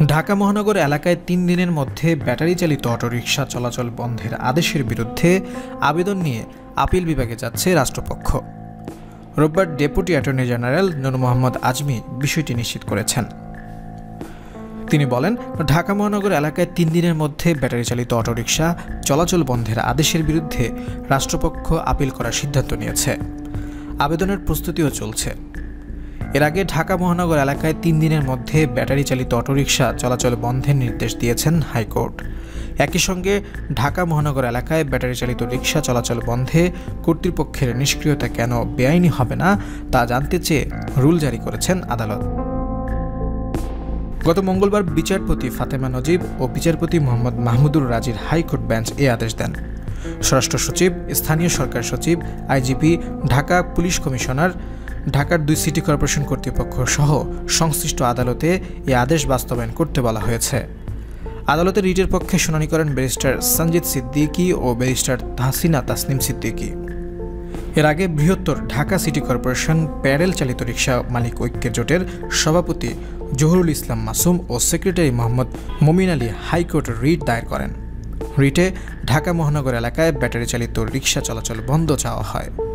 ঢাকা মহানগর এলাকায় ৩ দিনের মধ্যে ব্যাটারি চালিত অটোরিকশা চলাচল বন্ধের আদেশের বিরুদ্ধে আবেদন নিয়ে আপিল বিভাগে যাচ্ছে রাষ্ট্রপক্ষ। রোববার ডেপুটি অ্যাটর্নি জেনারেল নূর মোহাম্মদ আজমি বিষয়টি নিশ্চিত করেছেন। তিনি বলেন, ঢাকা মহানগর এলাকায় ৩ দিনের মধ্যে ব্যাটারি চালিত অটোরিকশা চলাচল বন্ধের আদেশের বিরুদ্ধে রাষ্ট্রপক্ষ আপিল করার সিদ্ধান্ত নিয়েছে। আবেদনের প্রস্তুতিও চলছে। এর আগে ঢাকা মহানগর এলাকায় ৩ দিনের মধ্যে ব্যাটারি চালিত অটোরিকশা চলাচল বন্ধের নির্দেশ দিয়েছেন হাইকোর্ট। একই সঙ্গে ঢাকা মহানগর এলাকায় ব্যাটারি চালিত রিকশা চলাচল বন্ধে কর্তৃপক্ষের নিষ্ক্রিয়তা কেন বেআইনি হবে না তা জানতে চেয়ে রুল জারি করেছেন আদালত। গত মঙ্গলবার বিচারপতি ফাতেমা নজিব ও বিচারপতি মোহাম্মদ মাহমুদুর রাজির হাইকোর্ট বেঞ্চ এ আদেশ দেন। স্বরাষ্ট্র সচিব, স্থানীয় সরকার সচিব, আইজিপি, ঢাকা পুলিশ কমিশনার, ঢাকার ২ সিটি কর্পোরেশন কর্তৃপক্ষ সহ সংশ্লিষ্ট আদালতে এ আদেশ বাস্তবায়ন করতে বলা হয়েছে। আদালতে রিটের পক্ষে শুনানি করেন ব্যারিস্টার সঞ্জিত সিদ্দিকী ও ব্যারিস্টার তাহসিনা তাসনিম সিদ্দিকী। এর আগে বৃহত্তর ঢাকা সিটি কর্পোরেশন প্যাডেল চালিত রিকশা মালিক ঐক্যের জোটের সভাপতি জহুরুল ইসলাম মাসুম ও সেক্রেটারি মোহাম্মদ মমিন আলী হাইকোর্টে রিট দায়ের করেন। রিটে ঢাকা মহানগর এলাকায় ব্যাটারি চালিত রিকশা চলাচল বন্ধ চাওয়া হয়।